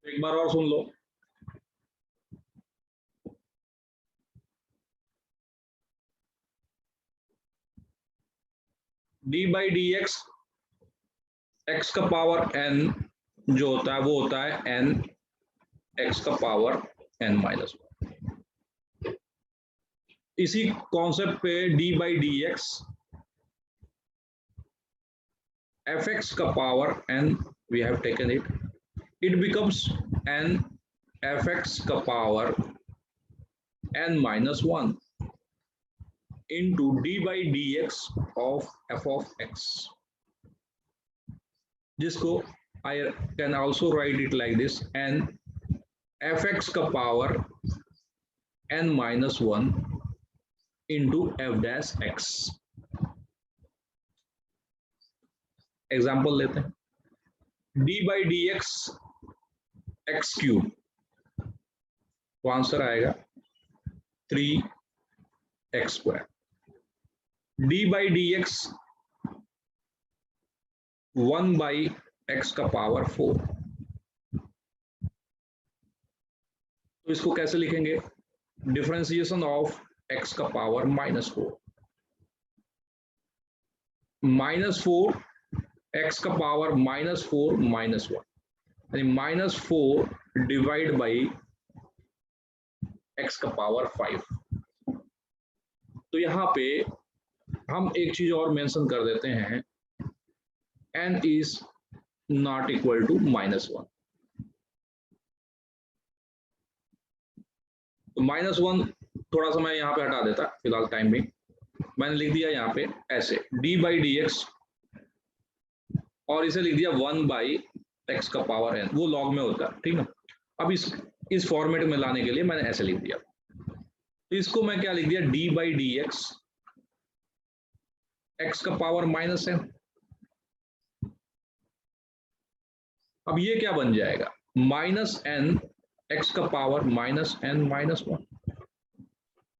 एक बार और सुन लो। D by d x, x का पावर n जो होता है वो होता है n एक्स का पावर n माइनस वन। इसी कॉन्सेप्ट पे d by d x f x का power n, we have taken it, it becomes n f x का power n minus one into d by dx of f of x, जिसको I can also write it like this, n fx का power n minus one into f dash x। Example लेते हैं, d by dx x cube, तो answer आएगा 3x square. d by dx 1 by x का power 4, तो इसको कैसे लिखेंगे? डिफरेंशिएशन ऑफ x का पावर माइनस 4, माइनस 4 x का पावर माइनस 4 माइनस वन, यानी माइनस 4 डिवाइड बाई x का पावर 5। तो यहाँ पे हम एक चीज और मेंशन कर देते हैं, n is not equal to minus one. तो माइनस वन थोड़ा सा मैं यहाँ पे हटा देता फिलहाल टाइम में, मैंने लिख दिया यहाँ पे ऐसे d बाई डी एक्स, और इसे लिख दिया 1 बाई एक्स का पावर n, वो लॉग में होता है, ठीक ना। अब इस फॉर्मेट में लाने के लिए मैंने ऐसे लिख दिया, तो इसको मैं क्या लिख दिया, d by d x x का पावर माइनस n। अब ये क्या बन जाएगा, माइनस n एक्स का power minus n minus one,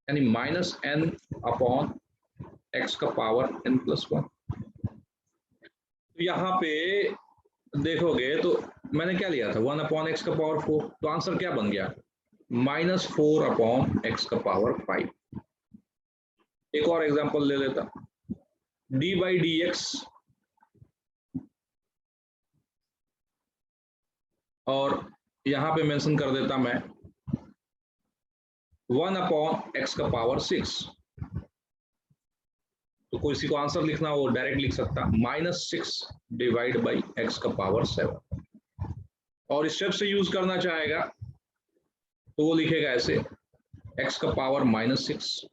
यानी माइनस n अपॉन एक्स का पावर n प्लस वन। तो यहाँ पे देखोगे तो मैंने क्या लिया था, 1 अपॉन एक्स का पावर 4, तो आंसर क्या बन गया, माइनस 4 अपॉन एक्स का पावर 5। एक और एग्जांपल ले लेता, d बाई डी एक्स और यहां पे मेंशन कर देता मैं 1 अपॉन एक्स का पावर 6, तो कोई सी को आंसर लिखना वो डायरेक्ट लिख सकता, माइनस 6 डिवाइड बाई एक्स का पावर 7। और स्टेप से यूज करना चाहेगा तो वो लिखेगा ऐसे एक्स का पावर माइनस 6,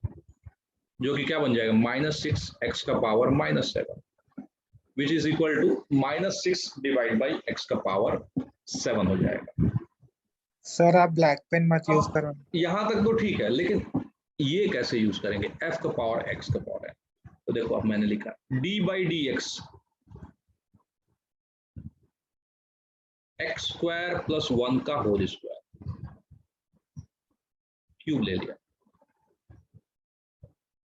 जो कि क्या बन जाएगा, माइनस 6 एक्स का power minus 7, which is equal to minus 6 divide by x का पावर 7 हो जाएगा। सर आप ब्लैक पेन मत यूज करो। यहां तक तो ठीक है, लेकिन ये कैसे यूज करेंगे, एफ का पावर एक्स का पावर है। तो देखो अब मैंने लिखा D by d x x square plus 1 का होल स्क्वायर, क्यूब ले लिया।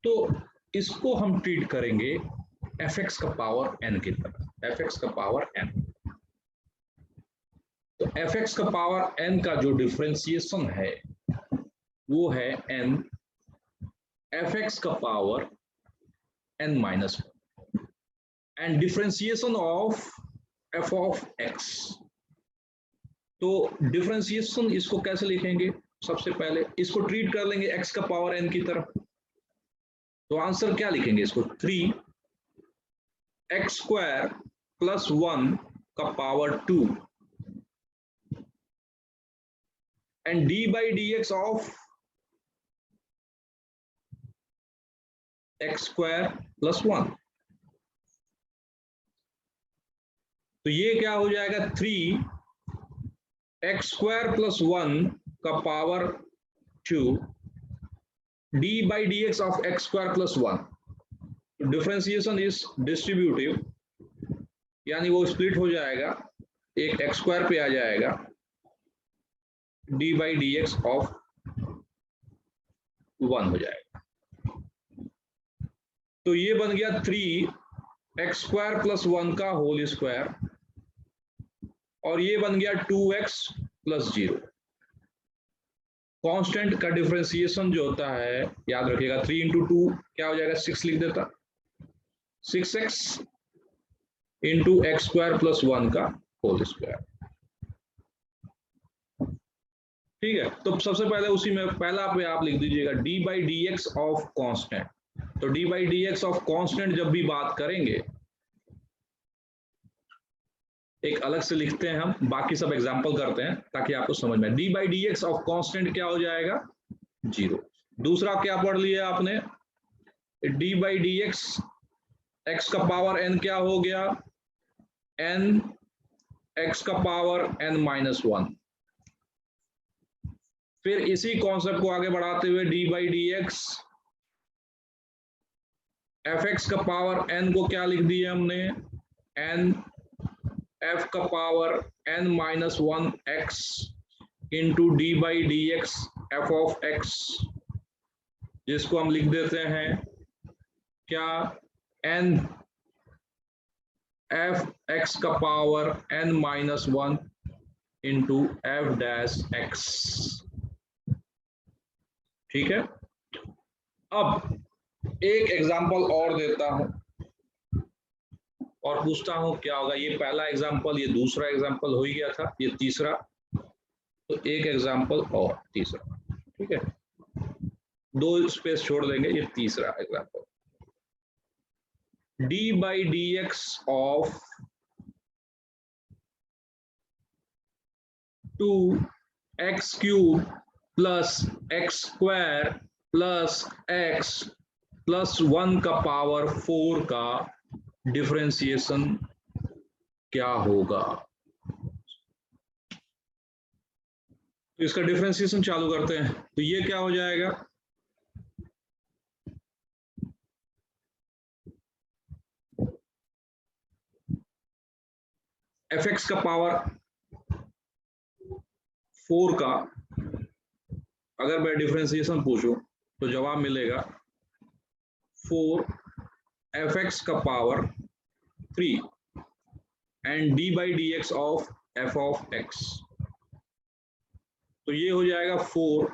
तो इसको हम ट्रीट करेंगे एफ एक्स का पावर एन की तरह, एफ एक्स का पावर एन। तो एफ एक्स का पावर एन का जो डिफरेंशिएशन है वो है एन एफ एक्स का power n minus one, and differentiation of f of x. तो डिफरेंशिएशन इसको कैसे लिखेंगे, सबसे पहले इसको ट्रीट कर लेंगे एक्स का पावर एन की तरफ। तो आंसर क्या लिखेंगे इसको, 3 एक्स स्क्वायर प्लस 1 का power 2 and d by d x of x square plus 1। तो ये क्या हो जाएगा, 3 एक्स स्क्वायर प्लस 1 का power 2 D by d x of x square plus 1। Differentiation is distributive, यानी वो स्प्लिट हो जाएगा, एक एक्स स्क्वायर पे आ जाएगा, D by d x of 1 हो जाएगा। तो ये बन गया 3 एक्स स्क्वायर प्लस 1 का होल स्क्वायर, और ये बन गया 2x प्लस 0। कांस्टेंट का डिफरेंशिएशन जो होता है याद रखिएगा 3 इंटू 2 क्या हो जाएगा 6 लिख देता 6x into x square plus 1 का होल स्क्वायर। ठीक है, तो सबसे पहले उसी में पहला पे आप लिख दीजिएगा d by d x of constant. तो d by d x of constant जब भी बात करेंगे एक अलग से लिखते हैं हम, बाकी सब एग्जांपल करते हैं ताकि आपको समझ में। D by d x of constant क्या हो जाएगा 0। दूसरा क्या पढ़ लिया आपने D by d x x का पावर n क्या हो गया n x का पावर n माइनस 1। फिर इसी कॉन्सेप्ट को आगे बढ़ाते हुए D by d x f x का पावर n को क्या लिख दिया हमने n f का power n minus 1 x into d by d x f of x, जिसको हम लिख देते हैं क्या n f x का power n minus 1 into f dash x। ठीक है, अब एक एग्जांपल और देता हूं और पूछता हूं क्या होगा। ये पहला एग्जांपल, ये दूसरा एग्जांपल हो ही गया था, ये तीसरा, तो एक एग्जांपल और तीसरा। ठीक है, 2 स्पेस छोड़ देंगे, ये तीसरा example D by d x of 2x cube plus x square plus x plus 1 का पावर 4 का डिफरेंशिएशन क्या होगा। तो इसका डिफरेंशिएशन चालू करते हैं। तो ये क्या हो जाएगा एफ एक्स का पावर 4 का, अगर मैं डिफरेंशिएशन पूछूं तो जवाब मिलेगा 4 एफ एक्स का power 3 and d by d x of f of x. तो ये हो जाएगा 4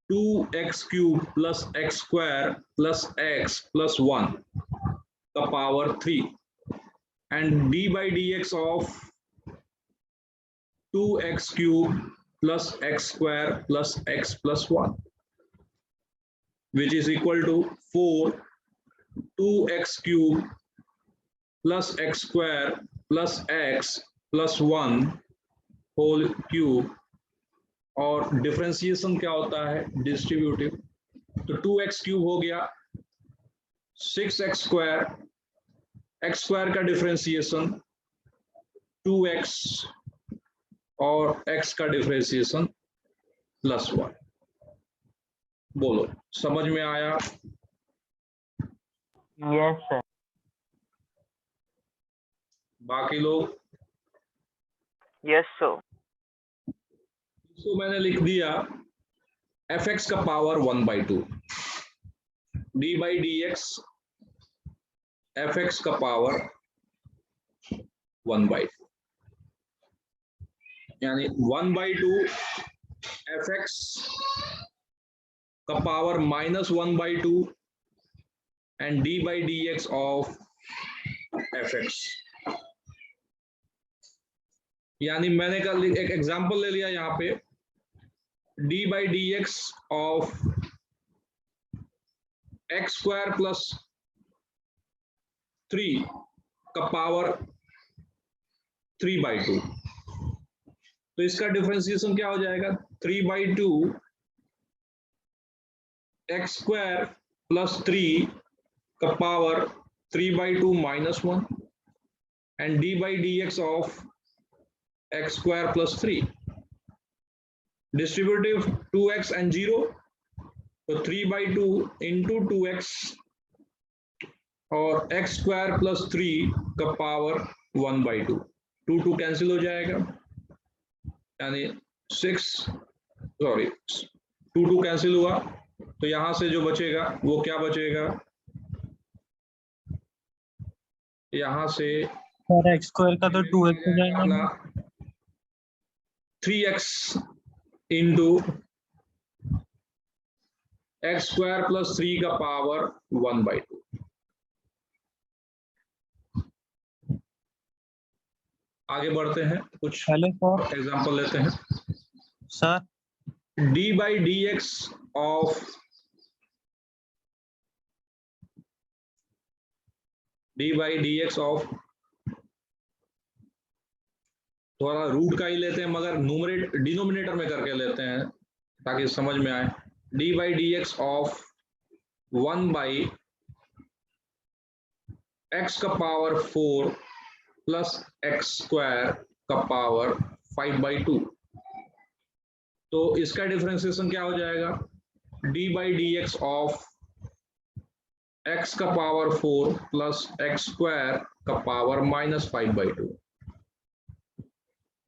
2x cube plus x square plus x plus 1 का power 3 and d by d x of 2x cube plus x square plus x plus 1 which is equal to 4 2x cube plus x square plus x plus 1 whole cube। और differentiation क्या होता है distributive. तो 2x cube हो गया 6x square, x square का differentiation 2x और x का डिफरेंशिएशन प्लस 1। बोलो समझ में आया। Yes sir. बाकी लोग यस सर। इसको मैंने लिख दिया एफ एक्स का power 1/2 D by d x f x का पावर 1/2 यानी 1/2 एफ एक्स का power minus 1/2 and d by d x of f x. यानी मैंने कल एक एग्जांपल ले लिया यहाँ पे d by d x of x square plus 3 का पावर 3/2। तो इसका डिफरेंशिएशन क्या हो जाएगा 3/2 एक्स स्क्वायर प्लस 3 का power 3/2 minus 1 and d by d x of x square plus 3। Distributive 2x and 0, तो 3/2 इंटू 2x और एक्स स्क्वायर प्लस 3 का पावर 1/2। 2 कैंसिल हो जाएगा यानी 2 कैंसिल हुआ, तो यहां से जो बचेगा वो क्या बचेगा यहां से सर एक्स स्क्वायर का तो 2x हो जाएगा ना? 3x into x square plus 3 का पावर 1/2। आगे बढ़ते हैं, कुछ हेलो सर। एग्जांपल लेते हैं। Sir d by dx of थोड़ा रूट का ही लेते हैं मगर डिनोमिनेटर में करके लेते हैं ताकि समझ में आए। d by dx of 1 by x का पावर 4 प्लस एक्स स्क्वायर का पावर 5/2। तो इसका डिफरेंशिएशन क्या हो जाएगा? d by dx of x का पावर 4 प्लस एक्स स्क्वायर का पावर -5/2,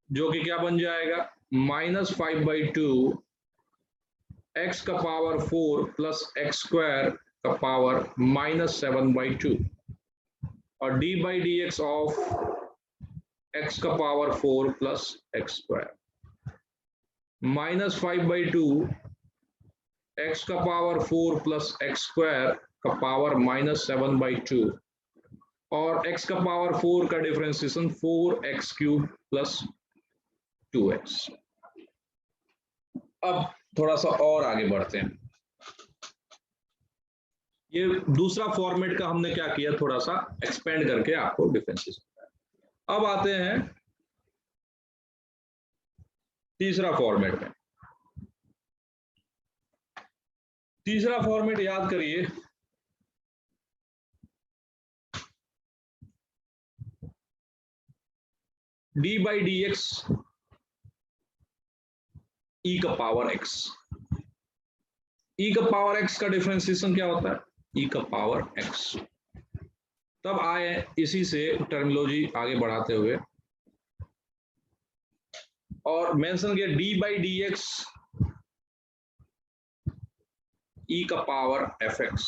जो कि क्या बन जाएगा? -5/2 एक्स का पावर 4 प्लस एक्स स्क्वायर का पावर -7/2 और d by dx of x का power 4 plus x square -5/2 x का पावर 4 प्लस एक्स स्क्वायर का पावर -7/2 और x का पावर 4 का डिफरेंशिएशन 4x³ प्लस 2x। अब थोड़ा सा और आगे बढ़ते हैं। ये दूसरा फॉर्मेट का हमने क्या किया, थोड़ा सा एक्सपेंड करके आपको डिफरेंशिएशन। अब आते हैं तीसरा फॉर्मेट में। तीसरा फॉर्मेट याद करिए, d by dx e का पावर x। e का पावर x का डिफरेंशिएशन क्या होता है? e का पावर x। तब आए इसी से टर्मिनोलॉजी आगे बढ़ाते हुए और मेंशन किया d by dx e का पावर fx।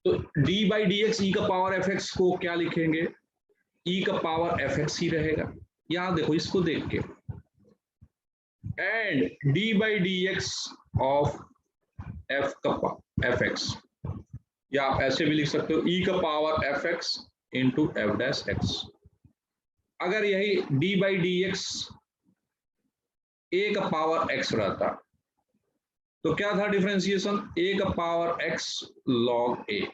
तो d by dx e का पावर fx को क्या लिखेंगे? e का पावर fx ही रहेगा। यहां देखो, इसको देख के, and d by dx of fx, या आप ऐसे भी लिख सकते हो e का power fx into f dash x। अगर यही d by dx a का पावर x रहता तो क्या था डिफरेंशिएशन? a का पावर x log a।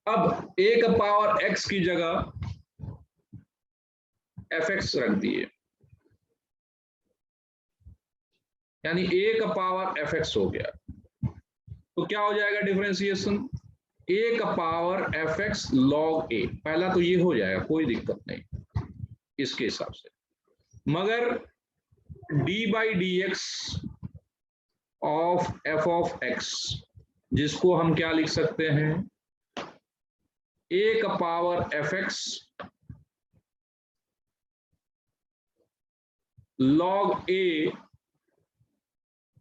अब a का पावर x की जगह fx रख दिए, यानी a का पावर fx हो गया। तो क्या हो जाएगा डिफरेंशिएशन? a का पावर fx log a। पहला तो ये हो जाएगा, कोई दिक्कत नहीं इसके हिसाब से। मगर d by dx of f of x, जिसको हम क्या लिख सकते हैं? a का पावर fx log a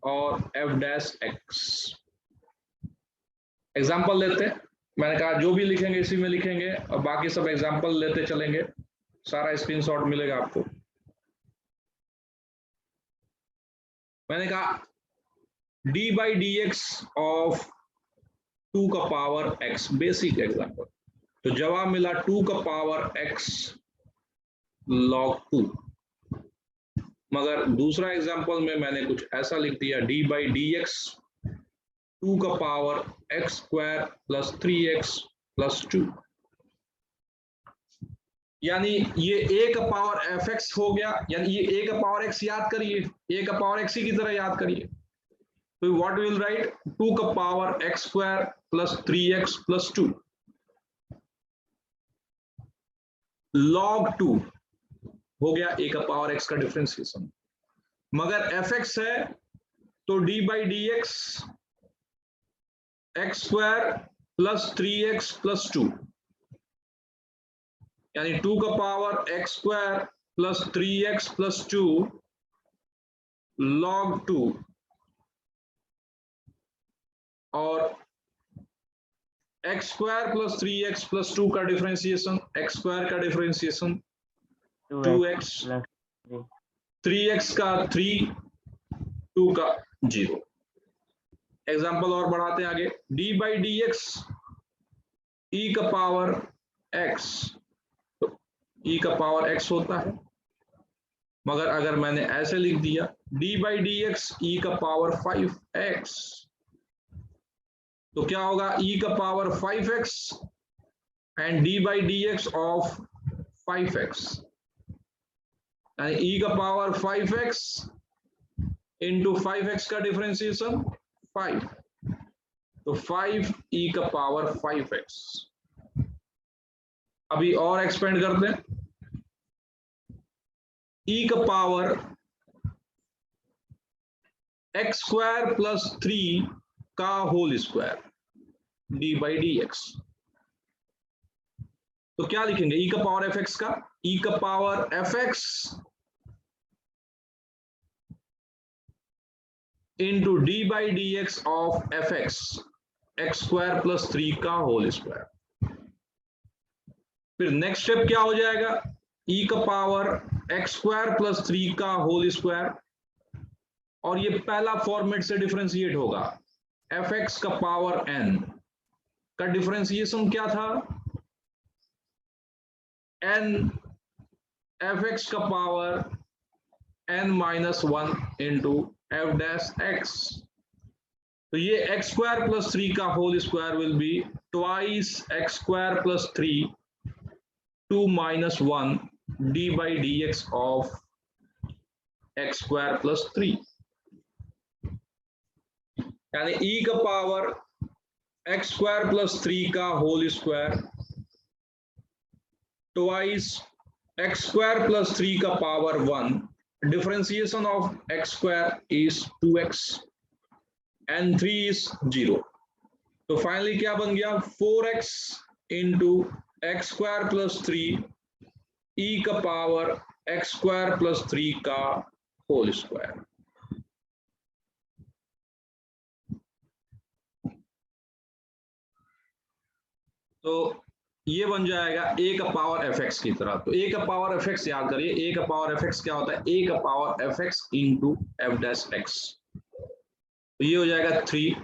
और f डैश x। एग्जाम्पल लेते हैं। मैंने कहा जो भी लिखेंगे इसी में लिखेंगे और बाकी सब एग्जाम्पल लेते चलेंगे, सारा स्क्रीनशॉट मिलेगा आपको। मैंने कहा d by dx ऑफ 2 का पावर x, बेसिक एग्जाम्पल। तो जवाब मिला 2 का पावर x log 2। मगर दूसरा एग्जाम्पल में मैंने कुछ ऐसा लिख दिया, d by dx 2 का power x square plus 3x plus 2, यानी ये a का पावर fx हो गया। यानी ये a का पावर x याद करिए, a का पावर x ही की तरह याद करिए। तो व्हाट विल राइट? 2 का power x square plus 3x plus 2 log 2 हो गया a का पावर x का डिफरेंशिएशन। मगर fx है तो d by dx x square plus 3x plus 2, यानी 2 का power x square plus 3x plus 2 log 2 और x square plus 3x plus 2 का डिफरेंशिएशन, एक्स स्क्वायर का डिफरेंशिएशन 2x, plus 3x का 3, 2 का 0। एग्जाम्पल और बढ़ाते हैं आगे, डी बाई डी एक्स ई का पावर x, तो e का पावर x होता है, मगर अगर मैंने ऐसे लिख दिया d बाई डी एक्स ई का पावर 5x, तो क्या होगा, e का power 5x and d by d x of 5x, यानी e का पावर 5x इंटू 5x का डिफरेंशिएशन 5, तो 5 e का पावर 5x। अभी और एक्सपेंड करते हैं, e का पावर एक्स स्क्वायर प्लस 3 का whole square d by d x, तो क्या लिखेंगे, e का पावर एफ एक्स का, e का power f x into d by d x of f x, x square plus 3 का होल स्क्वायर। फिर next step क्या हो जाएगा, e का पावर एक्स स्क्वायर प्लस 3 का होल स्क्वायर, और ये पहला फॉर्मेट से डिफरेंशिएट होगा, एफ एक्स का पावर n का डिफरेंशिएशन क्या था, n एफ एक्स का power n minus 1 into f dash x, तो ये एक्स स्क्वायर प्लस 3 का whole square will be twice x square plus 3 2 minus 1 d by d x of x square plus 3, यानी e का power x square plus 3 का whole square twice x square plus 3 का power 1, differentiation of x square is 2x and 3 is 0, तो finally क्या बन गया, 4x into x square plus 3 e का power x square plus 3 का whole square. तो ये बन जाएगा a का पावर एफ एक्स की तरह, तो a का पावर एफ एक्स याद करिए, a का पावर एफ एक्स क्या होता है, a का power f x into f dash x, तो ये हो जाएगा 3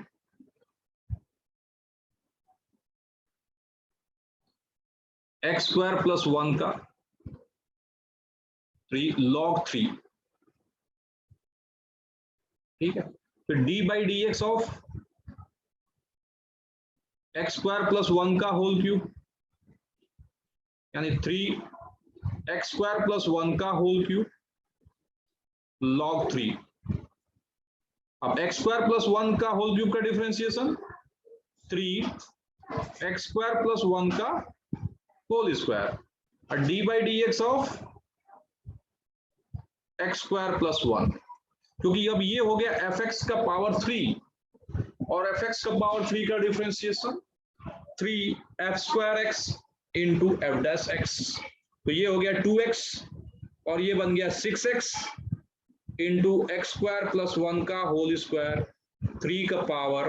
एक्स स्क्वायर प्लस 1 का 3 log 3, ठीक है। फिर d by d x of x square plus 1 का होल क्यूब, यानी 3 एक्स स्क्वायर प्लस 1 का होल क्यूब log 3। अब एक्स स्क्वायर प्लस 1 का होल क्यूब का डिफरेंशिएशन 3 एक्स स्क्वायर प्लस 1 का होल स्क्वायर, और d by d x of x square plus 1, क्योंकि अब ये हो गया एफ एक्स का पावर 3 और एफ एक्स का पावर 3 का differentiation 3 F square x into f dash x, तो ये हो गया 2x और ये बन गया 6x into x square plus 1 का होल स्क्वायर 3 का पावर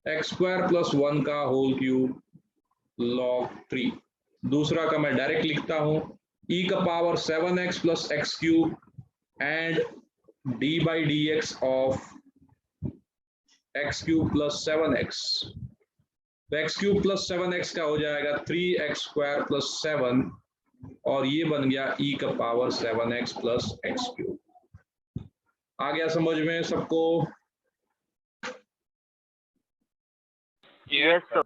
एक्स स्क्वायर प्लस 1 का होल क्यूब log 3। दूसरा का मैं डायरेक्ट लिखता हूं, e का power 7x plus x cube and d by d x of x cube plus 7x, तो एक्स क्यूब प्लस 7x का हो जाएगा 3x स्क्वायर प्लस 7 और ये बन गया e का power 7x plus x cube. आ गया समझ में सबको? yes sir,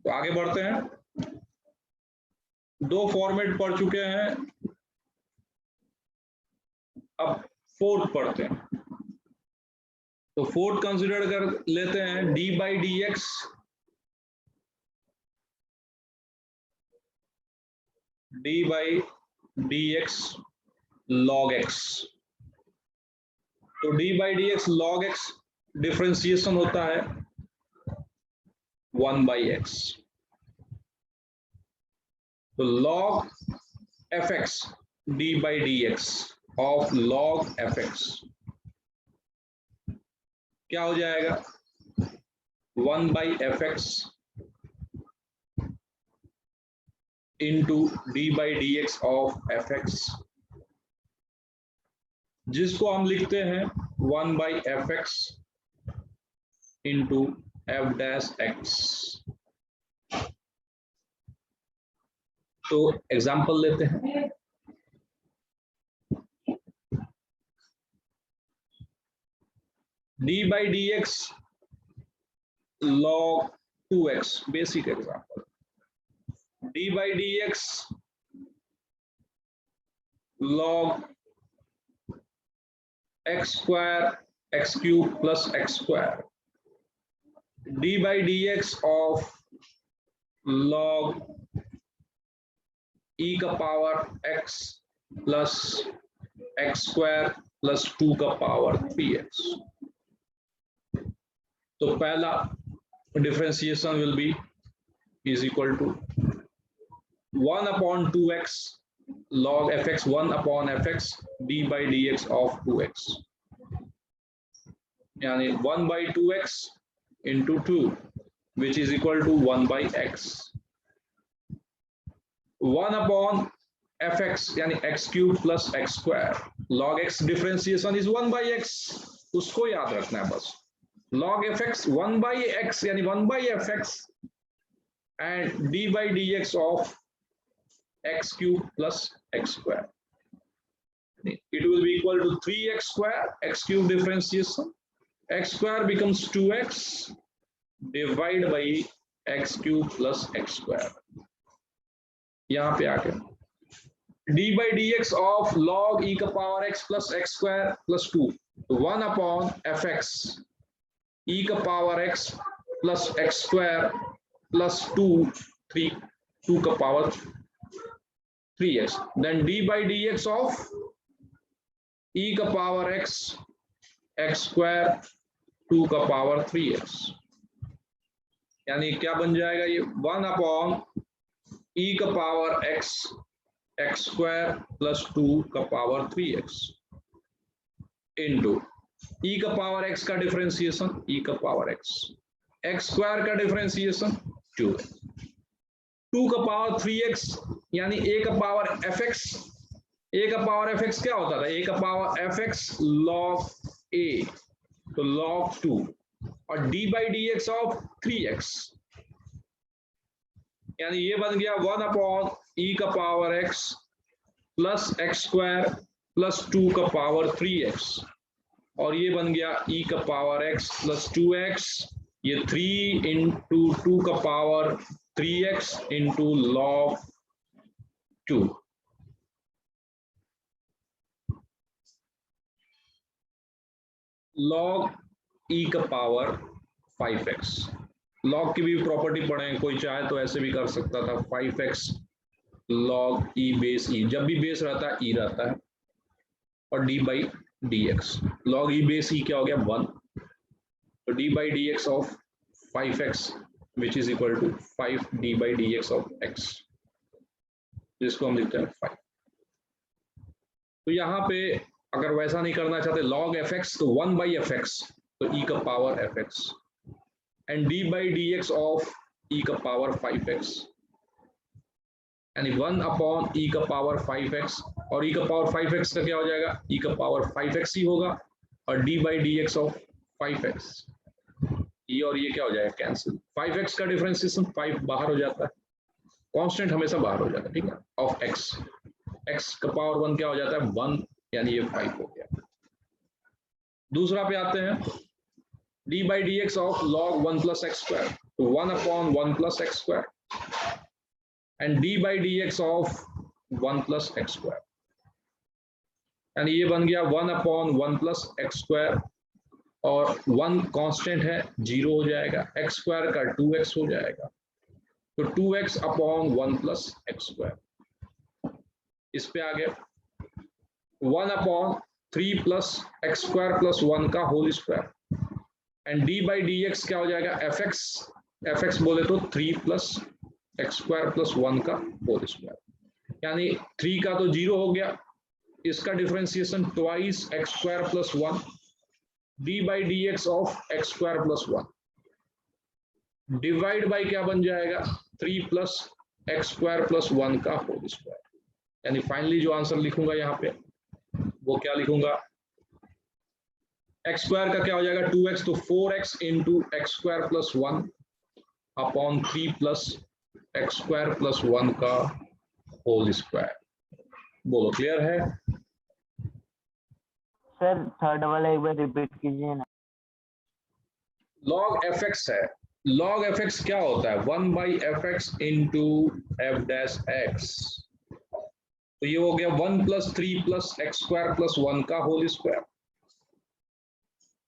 तो आगे बढ़ते हैं, 2 फॉर्मेट पढ़ चुके हैं, अब फोर्थ पढ़ते हैं। तो फोर्थ कंसिडर कर लेते हैं, D by d x log x, तो d by d x log x differentiation होता है 1 बाई एक्स, तो log F x, D by d x of log F x, क्या हो जाएगा 1/fx into d/dx of fx, जिसको हम लिखते हैं 1/fx इंटू f-x। तो एग्जाम्पल लेते हैं। d/dx log 2x, basic example. d/dx log x square x cube plus x square, d/dx of log e का power x plus x square plus 2 का power 3x। तो पहला differentiation will be is equal to 1/2x log fx 1/fx d/dx of 2x, यानी 1/2x into 2 which is equal to 1/x। 1/fx यानी x cube plus x square, log x differentiation is 1/x, उसको याद रखना है बस। log fx 1/x यानी 1/fx and d/dx of x cube plus x square, it will be equal to 3x square, x cube differentiation, x square becomes 2x divided by x cube plus x square। यहाँ पे आके d/dx of log e का power x plus x square plus 2 1/fx e का power x plus x square plus 2 का power 3x, then d/dx of e का power x x square 2 का power 3x, यानी क्या बन जाएगा ये 1/e का power x x square plus 2 का पावर 3x इंटू e का पावर x का डिफरेंशिएशन e का पावर x, x square का डिफरेंशिएशन 2x, 2 का पावर 3x यानी a का पावर fx, a का पावर fx क्या होता था, a का पावर fx log a, तो log 2 और d/dx of 3x, यानी ये बन गया 1/e का power x plus x square plus 2 का पावर 3x, और ये बन गया e का पावर x प्लस 2x, ये 3 इंटू 2 का power 3x into log 2। log e का पावर 5x, log की भी प्रॉपर्टी पढ़े, कोई चाहे तो ऐसे भी कर सकता था 5x log e base e, जब भी बेस रहता है e रहता है, और d/dx log e base e क्या हो गया 1, तो d/dx of 5x which is equal to 5 d/dx of x, जिसको हम लिखते हैं 5। तो यहाँ पे अगर वैसा नहीं करना चाहते log fx तो 1/fx, तो e का power fx and d/dx of e का पावर 5x, यानी 1/e का पावर 5x, और e का पावर 5x का क्या हो जाएगा e का पावर 5x ही होगा, और d/dx of 5x, ये और ये क्या हो जाएगा कैंसिल, 5x का डिफरेंशिएशन 5 बाहर हो जाता है, कांस्टेंट हमेशा बाहर हो जाता है, ठीक है, ऑफ x, x का पावर 1 क्या हो जाता है 1, यानी ये 5 हो गया। दूसरा पे आते हैं d/dx of log 1 plus x square, तो 1/1 plus x square and d/dx of 1 plus x square, यानी ये बन गया 1/1 plus x square, और 1 कांस्टेंट है 0 हो जाएगा, x स्क्वायर का 2x हो जाएगा, तो 2x/1 plus x square। इस पे आ गया 1/3 plus x square plus 1 का होल स्क्वायर, एंड d/dx क्या हो जाएगा fx बोले तो 3 plus x square plus 1 का होल स्क्वायर, यानी 3 का तो 0 हो गया, इसका differentiation twice x square plus 1, d by d x of x square plus 1 divide by क्या बन जाएगा 3 प्लस एक्स स्क्वायर प्लस 1 का होल स्क्वायर। यानी फाइनली जो आंसर लिखूंगा यहाँ पे वो क्या लिखूंगा, एक्स स्क्वायर का क्या हो जाएगा 2x, तो 4x into x square plus 1 upon 3 plus x square plus 1 का होल स्क्वायर। बोलो क्लियर है? सर थर्ड वाला एक बार रिपीट कीजिए ना। लॉग एफ एक्स है, लॉग एफ एक्स क्या होता है 1 by f x into f dash x. तो ये हो गया 1 plus 3 plus x square plus 1 का whole square.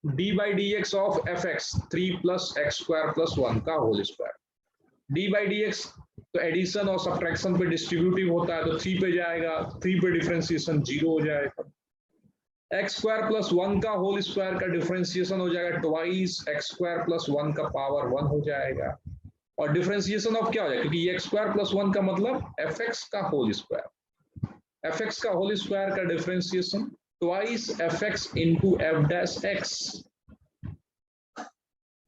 D by d x of f x 3 plus x square plus 1 का whole square. D by d x तो addition और subtraction पे distributive होता है, तो 3 पे जाएगा, 3 पे डिफरेंशिएशन 0 हो जाएगा। एक्स स्क्वायर प्लस 1 का होल स्क्वायर का डिफरेंशिएशन हो जाएगा ट्वाइस एक्स स्क्वायर प्लस 1 का पावर 1 हो जाएगा। और डिफरेंशिएशन ऑफ क्या हो जाएगा, क्योंकि एक्स स्क्वायर प्लस 1 का मतलब एफ एक्स का होल स्क्वायर, एफ एक्स का होल स्क्वायर का differentiation twice F x into f dash x,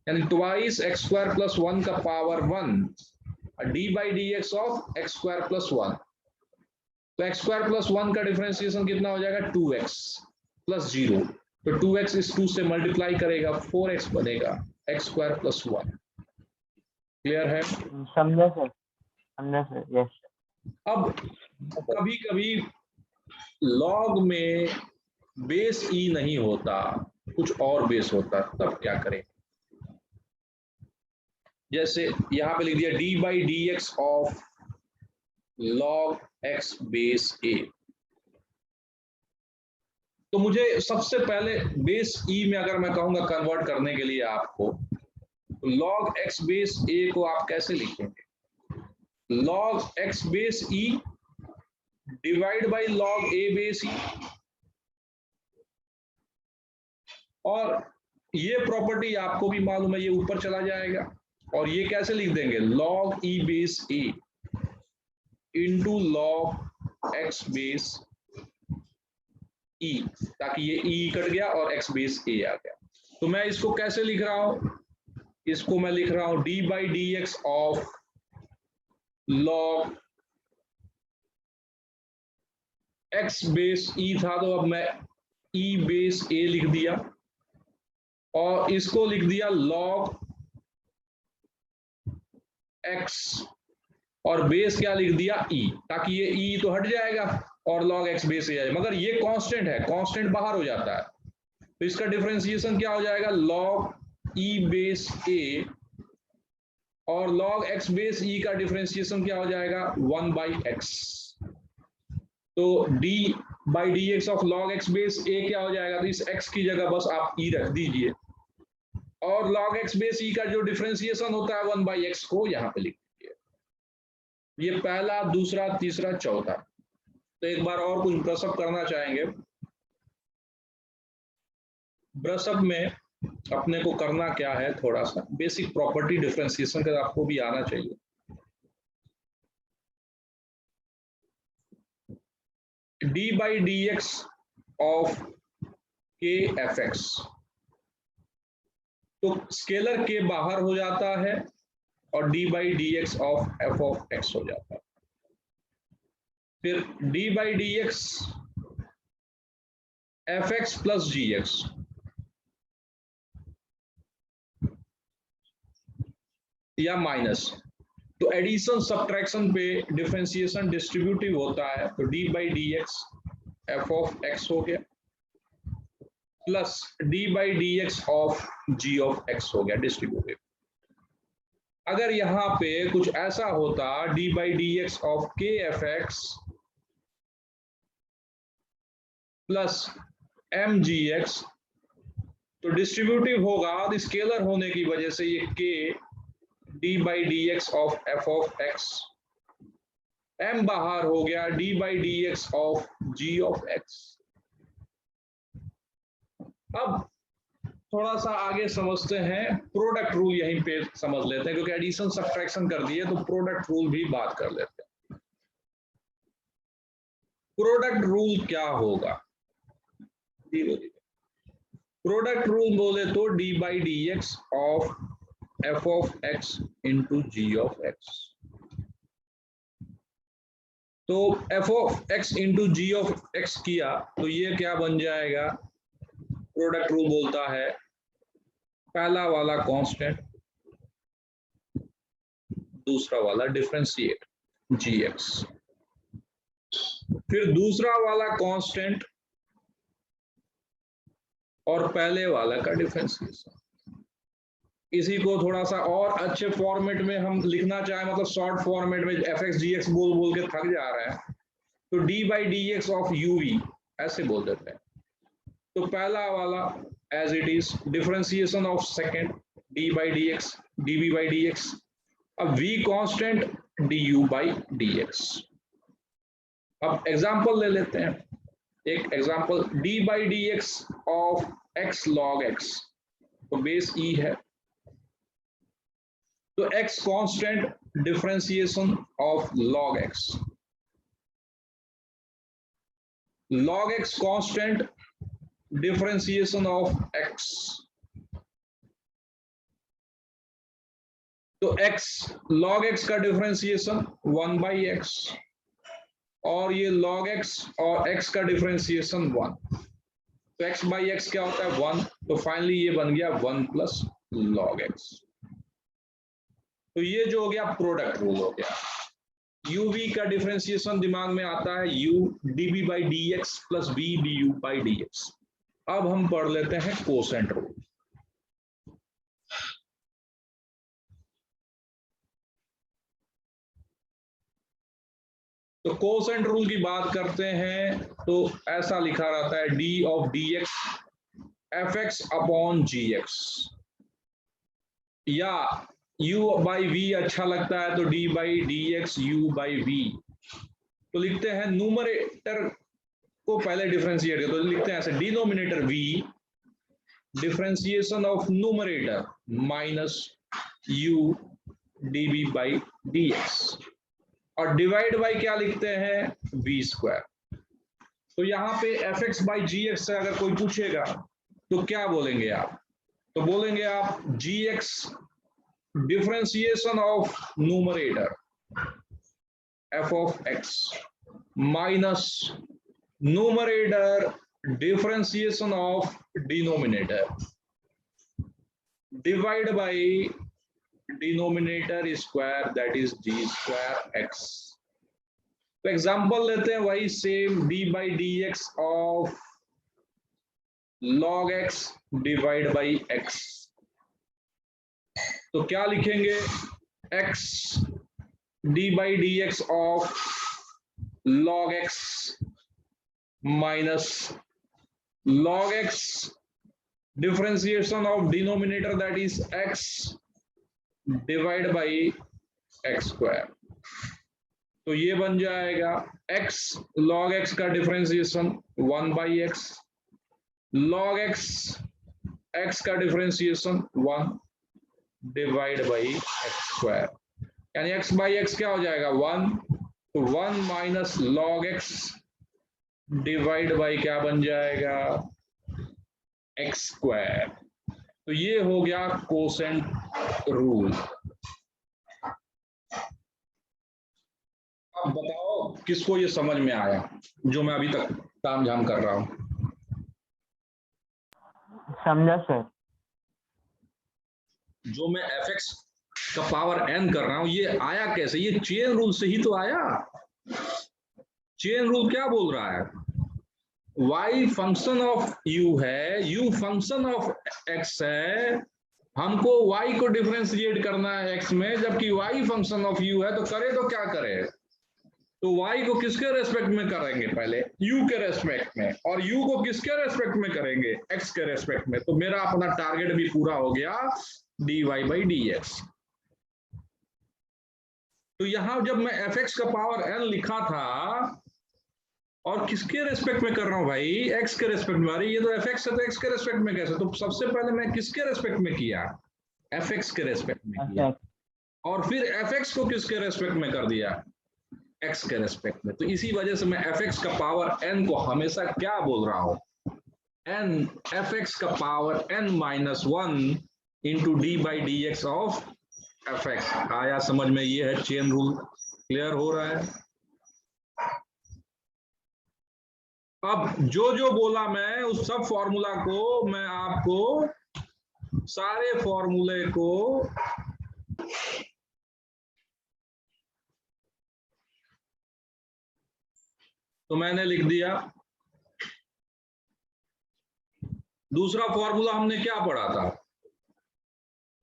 यानी ट्वाइस एक्स स्क्वायर प्लस 1 का power 1 d by d x of x square plus 1। तो x square plus 1 का differentiation कितना हो जाएगा 2x plus 0, तो 2x इस 2 से मल्टीप्लाई करेगा 4x बनेगा एक्स स्क्वायर प्लस 1। क्लियर है? समझा सर, समझा सर, यस। अब कभी कभी लॉग में बेस ई नहीं होता, कुछ और बेस होता, तब क्या करें? जैसे यहां पे लिख दिया d by d x of log x base a. तो मुझे सबसे पहले बेस ई में अगर मैं कहूंगा कन्वर्ट करने के लिए आपको, तो लॉग एक्स बेस ए को आप कैसे लिखेंगे, log x base e divide by log a base e. और ये प्रॉपर्टी आपको भी मालूम है, ये ऊपर चला जाएगा। और ये कैसे लिख देंगे, लॉग ई बेस ए इंटू लॉग एक्स बेस ई, ताकि ये ई कट गया और एक्स बेस ए आ गया। तो मैं इसको कैसे लिख रहा हूं, इसको मैं लिख रहा हूं d by d x of log x base e था, तो अब मैं ई बेस ए लिख दिया, और इसको लिख दिया लॉग एक्स और बेस क्या लिख दिया ई, ताकि ये ई तो हट जाएगा और लॉग एक्स बेस ए आ जाए। मगर ये कांस्टेंट है, कांस्टेंट बाहर हो जाता है, तो इसका डिफरेंशिएशन क्या हो जाएगा लॉग ई बेस ए, और लॉग एक्स बेस ई का डिफरेंशिएशन क्या हो जाएगा 1 बाई एक्स। तो d by d x of log x base a क्या हो जाएगा, तो इस एक्स की जगह बस आप ई रख दीजिए, और लॉग एक्स बेस ई का जो डिफरेंशिएशन होता है 1 बाई एक्स को यहाँ पे लिख दीजिए। ये पहला, दूसरा, तीसरा, चौथा। तो एक बार और कुछ ब्रशअप करना चाहेंगे। ब्रशअप में अपने को करना क्या है, थोड़ा सा बेसिक प्रॉपर्टी डिफरेंशिएशन का आपको भी आना चाहिए। D by d x of k f x, तो स्केलर के बाहर हो जाता है और d by d x of f of x हो जाता है। फिर d by d x f x plus g x, या माइनस, तो एडिशन सब्ट्रैक्शन पे डिफरेंशिएशन डिस्ट्रीब्यूटिव होता है, तो d by d x f of x हो गया plus d by d x of g of x हो गया डिस्ट्रीब्यूटिव। अगर यहां पे कुछ ऐसा होता d by d x of k f x plus m g x, तो डिस्ट्रीब्यूटिव होगा, और स्केलर होने की वजह से ये k d by d x of f of x, m बाहर हो गया d by d x of g of x. अब थोड़ा सा आगे समझते हैं, प्रोडक्ट रूल यहीं पे समझ लेते हैं, क्योंकि एडिशन सब्ट्रैक्शन कर दिए तो प्रोडक्ट रूल भी बात कर लेते हैं। प्रोडक्ट रूल क्या होगा, प्रोडक्ट रूल बोले तो d by d x of f of x into g of x. तो f of x into g of x किया तो ये क्या बन जाएगा, प्रोडक्ट रूल बोलता है पहला वाला कांस्टेंट, दूसरा वाला डिफरेंशिएट जी एक्स, फिर दूसरा वाला कांस्टेंट और पहले वाला का डिफरेंशिएशन। इसी को थोड़ा सा और अच्छे फॉर्मेट में हम लिखना चाहें, मतलब शॉर्ट फॉर्मेट में, एफ एक्स जी एक्स बोल बोल के थक जा रहे हैं, तो d by d x of u v ऐसे बोल देते हैं। तो पहला वाला as it is, differentiation of second d by d x d b by d x, अब v constant d u by d x. अब एग्जाम्पल ले लेते हैं, एक example d by d x of x log x, तो base e है, तो x constant differentiation of log x, log x constant differentiation of x, तो x log x का डिफरेंशिएशन 1 बाई एक्स, और ये log x और x का differentiation 1, तो x बाई एक्स क्या होता है 1, तो फाइनली ये बन गया 1 प्लस log x। तो ये जो हो गया प्रोडक्ट रूल हो गया। uv का डिफरेंशिएशन दिमाग में आता है u db by d x plus v du by d x. अब हम पढ़ लेते हैं कोसेंट रूल। तो कोसेंट रूल की बात करते हैं तो ऐसा लिखा रहता है d of d x f x upon g x, या u बाई वी अच्छा लगता है तो d by d x u by v. तो लिखते हैं न्यूमरेटर को पहले डिफरेंशिएट करते, तो लिखते हैं ऐसे denominator v differentiation of numerator minus u db by d x, और डिवाइड बाई क्या लिखते हैं v स्क्वायर। तो यहाँ पे f x by g x से अगर कोई पूछेगा तो क्या बोलेंगे आप, तो बोलेंगे आप g x differentiation of numerator f of x minus numerator differentiation of denominator divide by denominator square that is g square x. तो एग्जांपल लेते हैं वही same, d by d x of log x divide by x, तो क्या लिखेंगे x d by d x of log x minus log x differentiation of denominator that is x divide by x square. तो ये बन जाएगा x log x का differentiation 1 by x, log x x का differentiation 1 divide by x square, यानी x by x क्या हो जाएगा 1, तो 1 minus log x divide by क्या बन जाएगा एक्स स्क्वायर। तो ये हो गया कोसेंट रूल। अब बताओ किसको ये समझ में आया जो मैं अभी तक तामझाम कर रहा हूं। समझा सर। जो मैं एफ एक्स का पावर n कर रहा हूं ये आया कैसे, ये चेन रूल से ही तो आया। चेन रूल क्या बोल रहा है, y फंक्शन ऑफ u है, u फंक्शन ऑफ x है, हमको y को डिफरेंशिएट करना है x में, जबकि y फंक्शन ऑफ u है, तो करे तो क्या करे, तो y को किसके रेस्पेक्ट में करेंगे, पहले u के रेस्पेक्ट में, और u को किसके रेस्पेक्ट में करेंगे, x के रेस्पेक्ट में। तो मेरा अपना टारगेट भी पूरा हो गया dy बाई डी एक्स। तो यहां जब मैं fx का पावर n लिखा था और किसके रेस्पेक्ट में कर रहा हूं भाई, x के रेस्पेक्ट में। अरे ये तो fx है तो x के रेस्पेक्ट में कैसे, तो सबसे पहले मैं किसके रेस्पेक्ट में किया, fx के रेस्पेक्ट में किया, और फिर fx को किसके रेस्पेक्ट में कर दिया, x के रेस्पेक्ट में। तो इसी वजह से मैं fx का पावर n को हमेशा क्या बोल रहा हूं, n fx का power n-1 into d by d x of fx। आया समझ में? ये है चेन रूल। क्लियर हो रहा है? अब जो जो बोला मैं उस सब फॉर्मूला को मैं आपको सारे फॉर्मूले को तो मैंने लिख दिया। दूसरा फॉर्मूला हमने क्या पढ़ा था?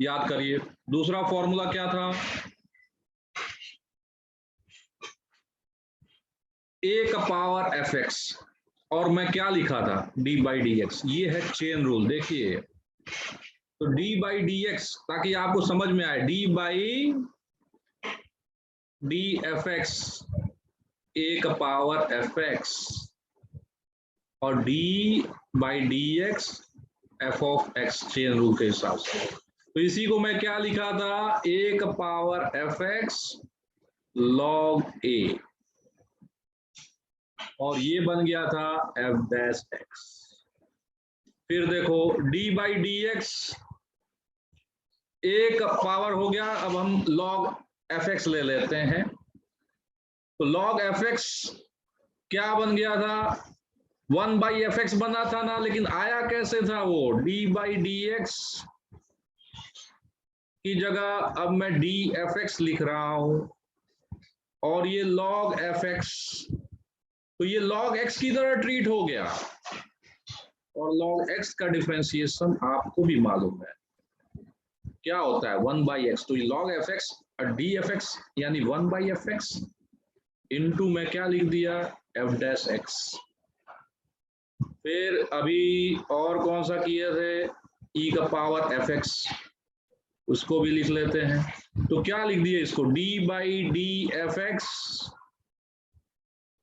याद करिए, दूसरा फॉर्मूला क्या था? a का पावर fx और मैं क्या लिखा था? d by d x. ये है चेन रूल। देखिए तो d बाई डी एक्स, ताकि आपको समझ में आए, d by d f x, a का पावर fx और d by d x f of x, chain rule के हिसाब से। तो इसी को मैं क्या लिखा था? a का पावर fx log a, और ये बन गया था f डैश x। फिर देखो d by d x, a का पावर हो गया, अब हम log fx ले लेते हैं। तो log fx क्या बन गया था? 1 बाई एफ एक्स बना था ना, लेकिन आया कैसे था वो? d बाई डी एक्स की जगह अब मैं डी एफ एक्स लिख रहा हूं, और ये log एफ एक्स, तो ये log x की तरह ट्रीट हो गया। और log x का डिफरेंशिएशन आपको भी मालूम है क्या होता है? 1 बाई एक्स। तो ये log एफ एक्स और डी एफ एक्स यानी 1 बाई एफ एक्स इंटू मैं क्या लिख दिया? F dash x. फिर अभी और कौन सा किए थे? e का पावर एफ एक्स, उसको भी लिख लेते हैं। तो क्या लिख दिए इसको? d by d f x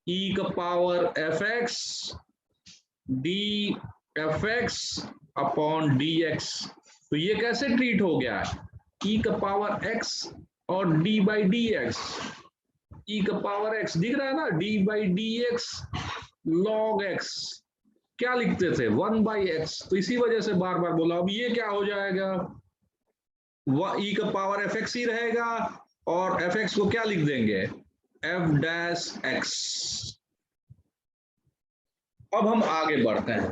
e का power f x D f x upon d x. तो ये कैसे ट्रीट हो गया? e का पावर x और d by d x. e का पावर x दिख रहा है ना, d by d x log x। क्या लिखते थे? 1 बाई एक्स। तो इसी वजह से बार बार बोला। अब ये क्या हो जाएगा? e का पावर एफ एक्स ही रहेगा, और एफ एक्स को क्या लिख देंगे? F dash x. अब हम आगे बढ़ते हैं।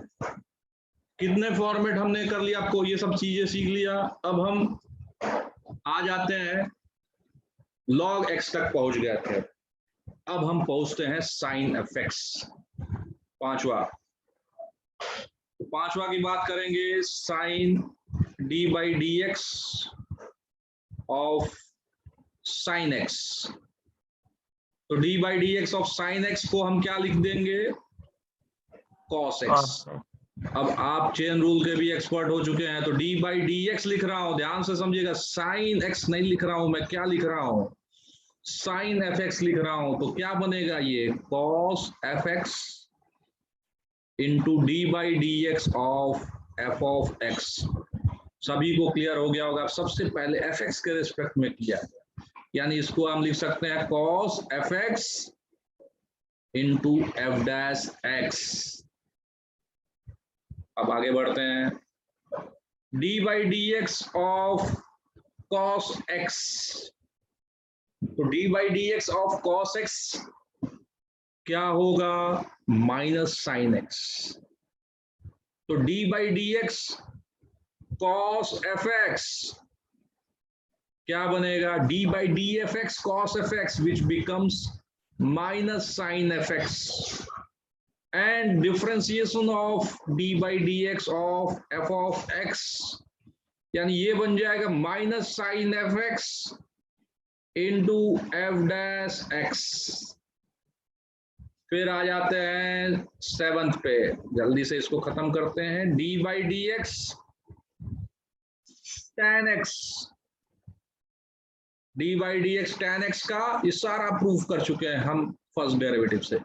कितने फॉर्मेट हमने कर लिया? आपको ये सब चीजें सीख लिया। अब हम आ जाते हैं log x तक पहुंच गए थे। अब हम पहुंचते हैं साइन एफ एक्स, पांचवा। तो पांचवा की बात करेंगे, sine d by d x of sine x. तो d by d x of sine x को हम क्या लिख देंगे? Cos x. अब आप चेन रूल के भी एक्सपर्ट हो चुके हैं, तो d बाई डी एक्स लिख रहा हूं, ध्यान से समझिएगा। साइन x नहीं लिख रहा हूं मैं, क्या लिख रहा हूं? साइन एफ एक्स लिख रहा हूं। तो क्या बनेगा ये? Cos f x into d by d x of f of x. सभी को क्लियर हो गया होगा। सबसे पहले एफ एक्स के रिस्पेक्ट में किया गया, यानी इसको हम लिख सकते हैं cos f x into f dash x. अब आगे बढ़ते हैं। d by d x of cos x. तो d by d x of cos x क्या होगा? Minus sine x. तो d by d x cos f x क्या बनेगा? d by d f x cos f x, which becomes minus sine f x, and differentiation of d by dx of f of x, यानी ये बन जाएगा minus sine f x into f dash x. फिर आ जाते हैं seventh पे, जल्दी से इसको खत्म करते हैं। d by d x ten x, d by d x ten x का ये सारा प्रूफ कर चुके हैं हम फर्स्ट डेरिवेटिव से।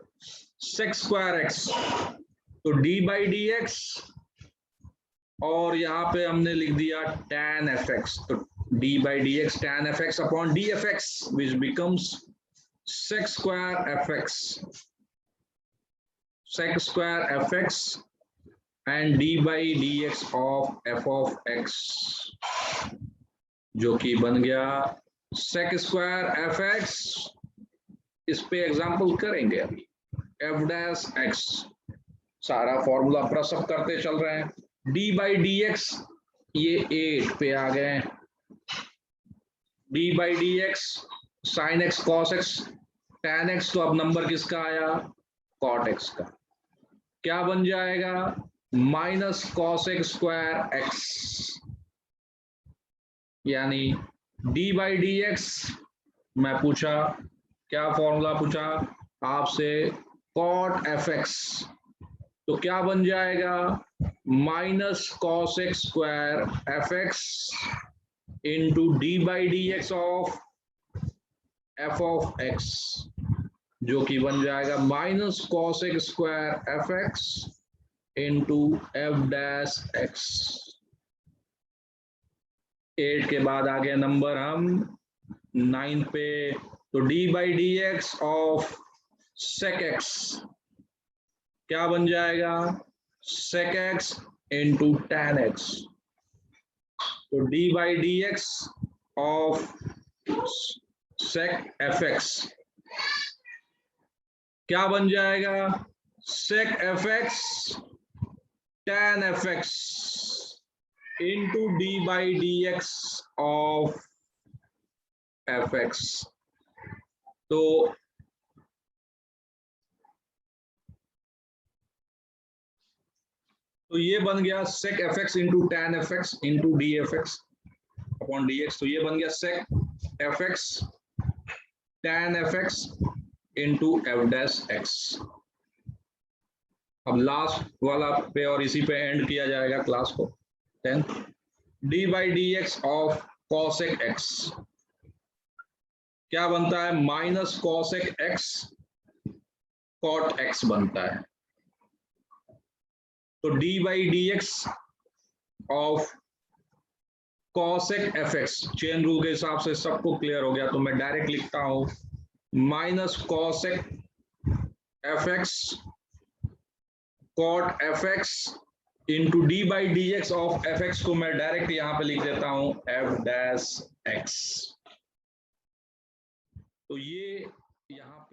सेक स्क्वायर एक्स, तो d बाई डी एक्स और यहाँ पे हमने लिख दिया tan एफ एक्स। तो d by d x tan f x upon d f x, which becomes sec square f x. Sec square f x and d by d x of f of x, जो कि बन गया सेक square f x. इस पे example करेंगे अभी। F dash x, सारा formula brush up करते चल रहे हैं। डी बाई डी एक्स, ये 8 पे आ गए। D by d x sine x cos x tan x, तो अब नंबर किसका आया, cot एक्स का। क्या बन जाएगा, minus cos x square x, यानी डी बाई डी एक्स। मैं पूछा, क्या फॉर्मूला पूछा आपसे, cot एफ एक्स, तो क्या बन जाएगा, minus cos x square f x into d by d x of f of x, जो कि बन जाएगा minus cos x square f x into f dash x. 8 के बाद आ गया नंबर हम 9 पे, तो d by d x of sec x क्या बन जाएगा, sec x into tan x, तो d by d x of sec f x क्या बन जाएगा, sec f x tan f x into d by d x of f x. तो ये बन गया sec f x into tan f x into d f x upon d x. तो ये बन गया sec f x tan f x into f dash x. अब last वाला पे और इसी पे एंड किया जाएगा क्लास को। 10 d by d x of cosec x क्या बनता है, minus cosec x cot x बनता है। तो d by d x of cosec f x, chain rule के हिसाब से सबको क्लियर हो गया, तो मैं डायरेक्ट लिखता हूं minus cosec f x cot f x into d by d x of f x को मैं डायरेक्ट यहां पे लिख देता हूं एफ डैश एक्स। तो ये यहां